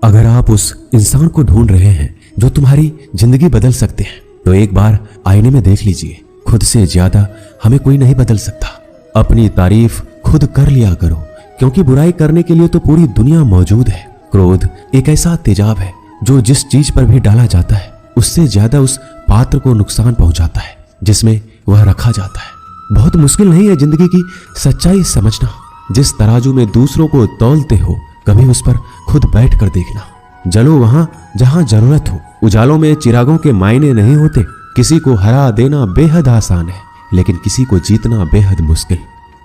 अगर आप उस इंसान को ढूंढ रहे हैं जो तुम्हारी जिंदगी बदल सकते हैं, तो एक बार आईने में देख लीजिए। खुद से ज्यादा हमें कोई नहीं बदल सकता। अपनी तारीफ खुद कर लिया करो, क्योंकि बुराई करने के लिए तो पूरी दुनिया मौजूद है। क्रोध एक ऐसा तेजाब है जो जिस चीज पर भी डाला जाता है उससे ज्यादा उस पात्र को नुकसान पहुंचाता है जिसमें वह रखा जाता है। बहुत मुश्किल नहीं है जिंदगी की सच्चाई समझना। जिस तराजू में दूसरों को तौलते हो, कभी उस पर खुद बैठ कर देखना। जलो वहां जहां जरूरत हो। उजालों में चिरागों के मायने नहीं होते। किसी को हरा देना बेहद आसान है, लेकिन किसी को जीतना बेहद मुश्किल।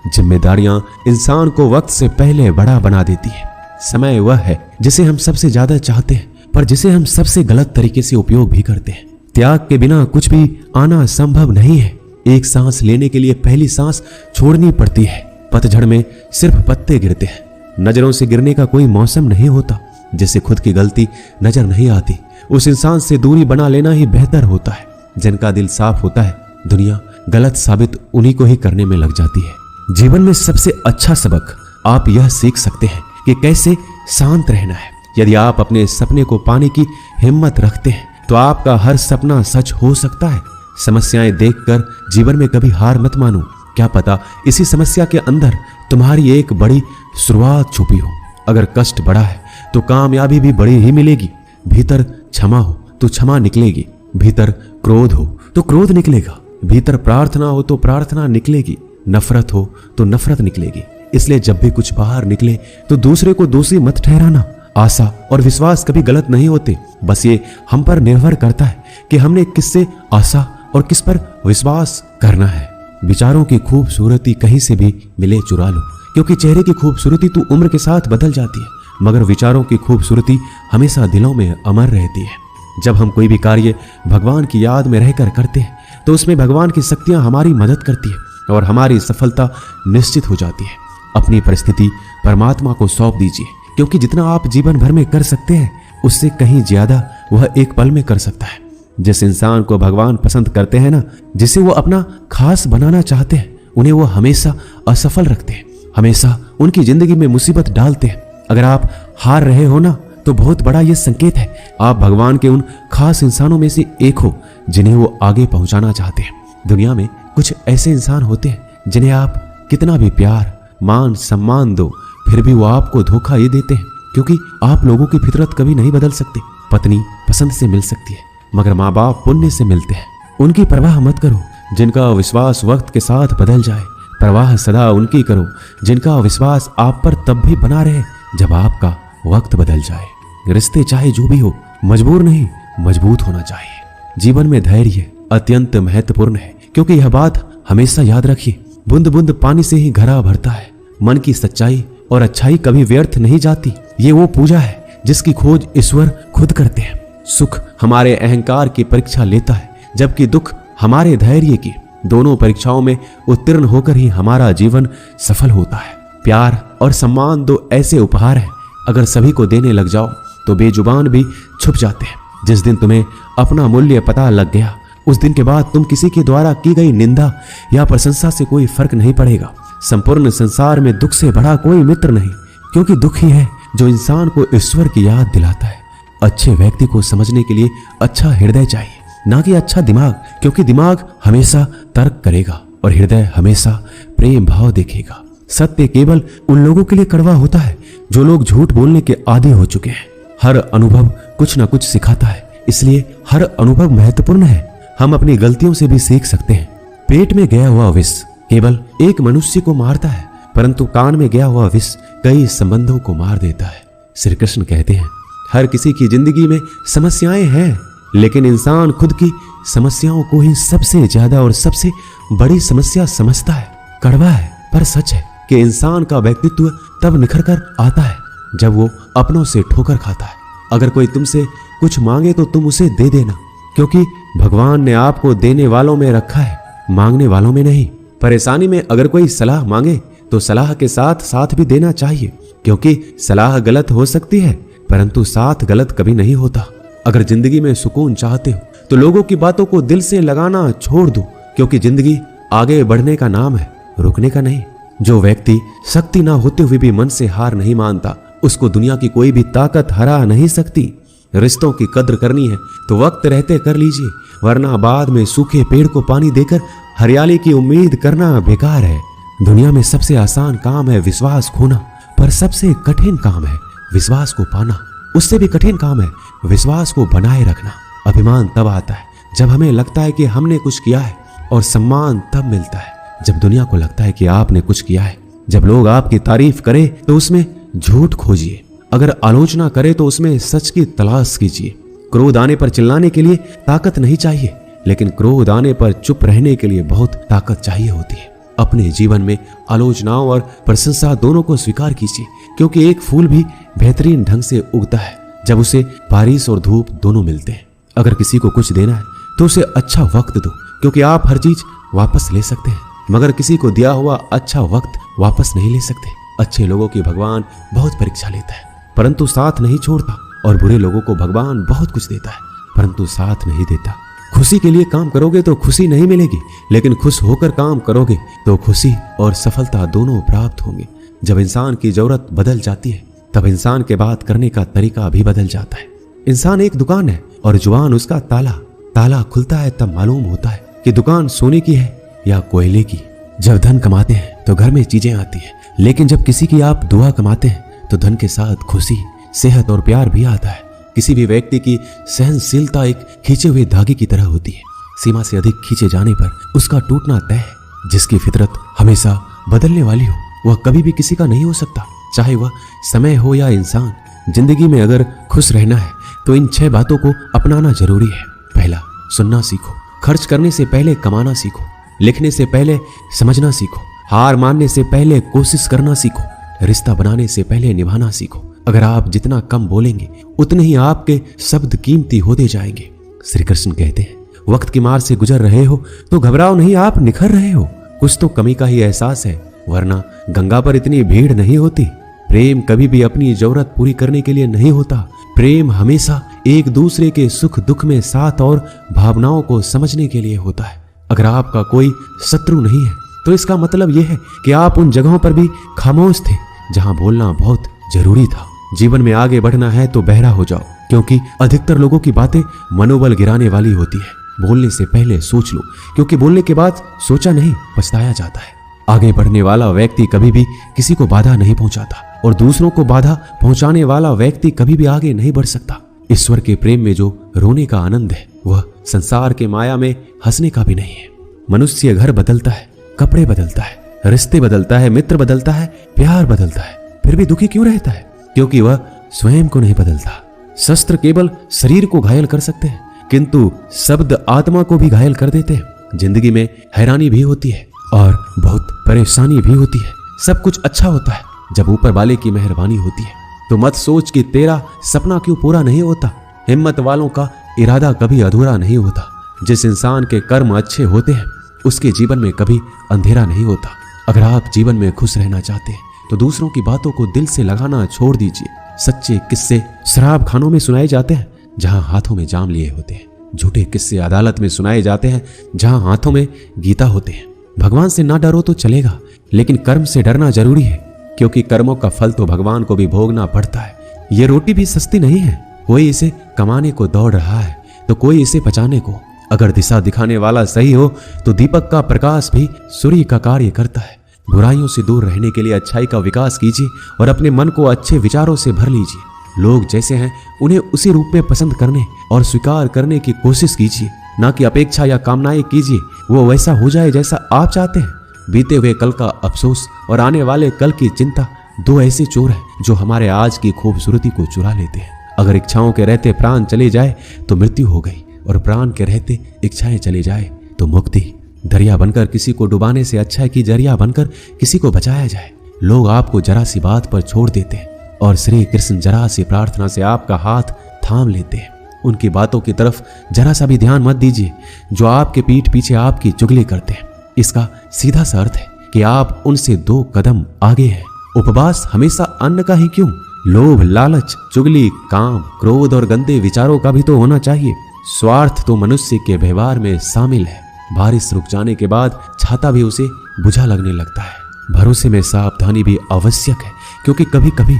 जिम्मेदारियां इंसान को वक्त से पहले बड़ा बना देती है। समय वह है जिसे हम सबसे ज्यादा चाहते हैं, पर जिसे हम सबसे गलत तरीके से उपयोग भी करते हैं। त्याग के बिना कुछ भी आना संभव नहीं है। एक सांस लेने के लिए पहली सांस छोड़नी पड़ती है। पतझड़ में सिर्फ पत्ते गिरते हैं। नजरों से गिरने का कोई मौसम नहीं होता। जिसे खुद की गलती नजर नहीं आती, उस इंसान से दूरी बना लेना ही बेहतर होता है। जिनका दिल साफ होता है, दुनिया गलत साबित उन्हीं को ही करने में लग जाती है। जीवन में सबसे अच्छा सबक आप यह सीख सकते हैं कि कैसे शांत रहना है। यदि आप अपने सपने को पाने की हिम्मत रखते हैं, तो आपका हर सपना सच हो सकता है। समस्याएं देखकर जीवन में कभी हार मत मानो। क्या पता इसी समस्या के अंदर तुम्हारी एक बड़ी शुरुआत छुपी हो। अगर कष्ट बड़ा है तो कामयाबी भी बड़ी ही मिलेगी। भीतर क्षमा हो तो क्षमा निकलेगी। भीतर क्रोध हो तो क्रोध निकलेगा। भीतर प्रार्थना हो तो प्रार्थना निकलेगी। नफरत हो तो नफरत निकलेगी। इसलिए जब भी कुछ बाहर निकले तो दूसरे को दोषी मत ठहराना। आशा और विश्वास कभी गलत नहीं होते। बस ये हम पर निर्भर करता है कि हमने किससे आशा और किस पर विश्वास करना है। विचारों की खूबसूरती कहीं से भी मिले चुरा लो, क्योंकि चेहरे की खूबसूरती तो उम्र के साथ बदल जाती है, मगर विचारों की खूबसूरती हमेशा दिलों में अमर रहती है। जब हम कोई भी कार्य भगवान की याद में रहकर करते हैं, तो उसमें भगवान की शक्तियां हमारी मदद करती है और हमारी सफलता निश्चित हो जाती है। अपनी परिस्थिति परमात्मा को सौंप दीजिए, क्योंकि जितना आप जीवन भर में कर सकते हैं, उससे कहीं ज्यादा वह एक पल में कर सकता है। जिस इंसान को भगवान पसंद करते हैं ना, जिसे वो अपना खास बनाना चाहते हैं, उन्हें वो हमेशा असफल रखते हैं, हमेशा उनकी जिंदगी में मुसीबत डालते हैं। अगर आप हार रहे हो ना, तो बहुत बड़ा ये संकेत है आप भगवान के उन खास इंसानों में से एक हो जिन्हें वो आगे पहुंचाना चाहते हैं। दुनिया में कुछ ऐसे इंसान होते हैं जिन्हें आप कितना भी प्यार मान सम्मान दो, फिर भी वो आपको धोखा ये देते हैं, क्योंकि आप लोगों की फितरत कभी नहीं बदल सकते। पत्नी पसंद से मिल सकती है, मगर माँ बाप पुण्य से मिलते हैं। उनकी परवाह मत करो जिनका विश्वास वक्त के साथ बदल जाए। परवाह सदा उनकी करो जिनका विश्वास आप पर तब भी बना रहे जब आपका वक्त बदल जाए। रिश्ते चाहे जो भी हो, मजबूर नहीं मजबूत होना चाहिए। जीवन में धैर्य अत्यंत महत्वपूर्ण है, क्योंकि यह बात हमेशा याद रखिए, बूंद बूंद पानी से ही घड़ा भरता है। मन की सच्चाई और अच्छाई कभी व्यर्थ नहीं जाती। ये वो पूजा है जिसकी खोज ईश्वर खुद करते हैं। सुख हमारे अहंकार की परीक्षा लेता है, जबकि दुख हमारे धैर्य की। दोनों परीक्षाओं में उत्तीर्ण होकर ही हमारा जीवन सफल होता है। प्यार और सम्मान दो ऐसे उपहार हैं, अगर सभी को देने लग जाओ तो बेजुबान भी छुप जाते हैं। जिस दिन तुम्हें अपना मूल्य पता लग गया, उस दिन के बाद तुम किसी के द्वारा की गई निंदा या प्रशंसा से कोई फर्क नहीं पड़ेगा। संपूर्ण संसार में दुख से बड़ा कोई मित्र नहीं, क्योंकि दुख ही है जो इंसान को ईश्वर की याद दिलाता है। अच्छे व्यक्ति को समझने के लिए अच्छा हृदय चाहिए, ना कि अच्छा दिमाग, क्योंकि दिमाग हमेशा तर्क करेगा और हृदय हमेशा प्रेम भाव देखेगा। सत्य केवल उन लोगों के लिए कड़वा होता है जो लोग झूठ बोलने के आदी हो चुके हैं। हर अनुभव कुछ ना कुछ सिखाता है, इसलिए हर अनुभव महत्वपूर्ण है। हम अपनी गलतियों से भी सीख सकते हैं। पेट में गया हुआ विष केवल एक मनुष्य को मारता है, परंतु कान में गया हुआ विष कई संबंधों को मार देता है। श्री कृष्ण कहते हैं, हर किसी की जिंदगी में समस्याएं हैं, लेकिन इंसान खुद की समस्याओं को ही सबसे ज्यादा और सबसे बड़ी समस्या समझता है। कड़वा है पर सच है कि इंसान का व्यक्तित्व तब निखर कर आता है जब वो अपनों से ठोकर खाता है। अगर कोई तुमसे कुछ मांगे तो तुम उसे दे देना, क्योंकि भगवान ने आपको देने वालों में रखा है, मांगने वालों में नहीं। परेशानी में अगर कोई सलाह मांगे तो सलाह के साथ साथ भी देना चाहिए, क्योंकि सलाह गलत हो सकती है परंतु साथ गलत कभी नहीं होता। अगर जिंदगी में सुकून चाहते हो तो लोगों की बातों को दिल से लगाना छोड़ दो, क्योंकि जिंदगी आगे बढ़ने का नाम है, रुकने का नहीं। जो व्यक्ति शक्ति ना होते हुए भी मन से हार नहीं मानता, उसको दुनिया की कोई भी ताकत हरा नहीं सकती। रिश्तों की कद्र करनी है तो वक्त रहते कर लीजिए, वरना बाद में सूखे पेड़ को पानी देकर हरियाली की उम्मीद करना बेकार है। दुनिया में सबसे आसान काम है विश्वास खोना, पर सबसे कठिन काम है विश्वास को पाना। उससे भी कठिन काम है विश्वास को बनाए रखना। अभिमान तब आता है जब हमें लगता है कि हमने कुछ किया है, और सम्मान तब मिलता है जब दुनिया को लगता है कि आपने कुछ किया है। जब लोग आपकी तारीफ करें तो उसमें झूठ खोजिए, अगर आलोचना करे तो उसमें सच की तलाश कीजिए। क्रोध आने पर चिल्लाने के लिए ताकत नहीं चाहिए, लेकिन क्रोध आने पर चुप रहने के लिए बहुत ताकत चाहिए होती है। अपने जीवन में आलोचनाओं और प्रशंसा दोनों को स्वीकार कीजिए, क्योंकि एक फूल भी बेहतरीन ढंग से उगता है जब उसे बारिश और धूप दोनों मिलते हैं। अगर किसी को कुछ देना है तो उसे अच्छा वक्त दो, क्योंकि आप हर चीज वापस ले सकते हैं, मगर किसी को दिया हुआ अच्छा वक्त वापस नहीं ले सकते। अच्छे लोगों की भगवान बहुत परीक्षा लेता है, परंतु साथ नहीं छोड़ता, और बुरे लोगों को भगवान बहुत कुछ देता है, परंतु साथ नहीं देता। खुशी के लिए काम करोगे तो खुशी नहीं मिलेगी, लेकिन खुश होकर काम करोगे तो खुशी और सफलता दोनों प्राप्त होंगे। जब इंसान की जरूरत बदल जाती है तब इंसान के बात करने का तरीका भी बदल जाता है। इंसान एक दुकान है और जुबान उसका ताला। ताला खुलता है तब मालूम होता है कि दुकान सोने की है या कोयले की। जब धन कमाते हैं तो घर में चीजें आती हैं, लेकिन जब किसी की आप दुआ कमाते हैं तो धन के साथ खुशी, सेहत और प्यार भी आता है। किसी भी व्यक्ति की सहनशीलता एक खींचे हुए धागे की तरह होती है। सीमा से अधिक खींचे जाने पर उसका टूटना तय है। जिसकी फितरत हमेशा बदलने वाली हो वह कभी भी किसी का नहीं हो सकता, चाहे वह समय हो या इंसान। जिंदगी में अगर खुश रहना है तो इन 6 बातों को अपनाना जरूरी है। पहला, सुनना सीखो। खर्च करने से पहले कमाना सीखो। लिखने से पहले समझना सीखो। हार मानने से पहले कोशिश करना सीखो। रिश्ता बनाने से पहले निभाना सीखो। अगर आप जितना कम बोलेंगे उतने ही आपके शब्द कीमती होते जाएंगे। श्री कृष्ण कहते हैं, वक्त की मार से गुजर रहे हो तो घबराओ नहीं, आप निखर रहे हो। कुछ तो कमी का ही एहसास है, वरना गंगा पर इतनी भीड़ नहीं होती। प्रेम कभी भी अपनी जरूरत पूरी करने के लिए नहीं होता। प्रेम हमेशा एक दूसरे के सुख दुख में साथ और भावनाओं को समझने के लिए होता है। अगर आपका कोई शत्रु नहीं है तो इसका मतलब यह है कि आप उन जगहों पर भी खामोश थे जहां बोलना बहुत जरूरी था। जीवन में आगे बढ़ना है तो बहरा हो जाओ, क्योंकि अधिकतर लोगों की बातें मनोबल गिराने वाली होती है। बोलने से पहले सोच लो, क्योंकि बोलने के बाद सोचा नहीं पछताया जाता है। आगे बढ़ने वाला व्यक्ति कभी भी किसी को बाधा नहीं पहुंचाता, और दूसरों को बाधा पहुंचाने वाला व्यक्ति कभी भी आगे नहीं बढ़ सकता। ईश्वर के प्रेम में जो रोने का आनंद है वह संसार के माया में हंसने का भी नहीं है। मनुष्य घर बदलता है, कपड़े बदलता है, रिश्ते बदलता है, मित्र बदलता है, प्यार बदलता है, फिर भी दुखी क्यों रहता है? क्योंकि वह स्वयं को नहीं बदलता। शस्त्र केवल शरीर को घायल कर सकते हैं, किंतु शब्द आत्मा को भी घायल कर देते हैं। जिंदगी में हैरानी भी होती है और बहुत परेशानी भी होती है। सब कुछ अच्छा होता है जब ऊपर वाले की मेहरबानी होती है। तो मत सोच कि तेरा सपना क्यों पूरा नहीं होता। हिम्मत वालों का इरादा कभी अधूरा नहीं होता। जिस इंसान के कर्म अच्छे होते हैं उसके जीवन में कभी अंधेरा नहीं होता। अगर आप जीवन में खुश रहना चाहते हैं तो दूसरों की बातों को दिल से लगाना छोड़ दीजिए। सच्चे किस्से शराब खानों में सुनाए जाते हैं जहां हाथों में जाम लिए होते हैं। झूठे किस्से अदालत में सुनाए जाते हैं जहां हाथों में गीता होते हैं। भगवान से ना डरो तो चलेगा, लेकिन कर्म से डरना जरूरी है, क्योंकि कर्मों का फल तो भगवान को भी भोगना पड़ता है। ये रोटी भी सस्ती नहीं है। कोई इसे कमाने को दौड़ रहा है तो कोई इसे बचाने को। अगर दिशा दिखाने वाला सही हो तो दीपक का प्रकाश भी सूर्य का कार्य करता है। बुराइयों से दूर रहने के लिए अच्छाई का विकास कीजिए और अपने मन को अच्छे विचारों से भर लीजिए। लोग जैसे हैं उन्हें उसी रूप में पसंद करने और स्वीकार करने की कोशिश कीजिए, ना कि अपेक्षा या कामनाएं कीजिए वो वैसा हो जाए जैसा आप चाहते हैं। बीते हुए कल का अफसोस और आने वाले कल की चिंता दो ऐसे चोर हैं जो हमारे आज की खूबसूरती को चुरा लेते हैं। अगर इच्छाओं के रहते प्राण चले जाए तो मृत्यु हो गई, और प्राण के रहते इच्छाएं चली जाए तो मुक्ति। दरिया बनकर किसी को डुबाने से अच्छा है कि जरिया बनकर किसी को बचाया जाए। लोग आपको जरा सी बात पर छोड़ देते हैं और श्री कृष्ण जरा सी प्रार्थना से आपका हाथ थाम लेते हैं। उनकी बातों की तरफ जरा सा भी ध्यान मत दीजिए जो आपके पीठ पीछे आपकी चुगली करते हैं। इसका सीधा सा अर्थ है कि आप उनसे 2 कदम आगे हैं। उपवास हमेशा अन्न का ही क्यों? लोभ, लालच, चुगली, काम, क्रोध और गंदे विचारों का भी तो होना चाहिए। स्वार्थ तो मनुष्य के व्यवहार में शामिल है। बारिश रुक जाने के बाद छाता भी उसे बुझा लगने लगता है। भरोसे में सावधानी भी आवश्यक है, क्योंकि कभी कभी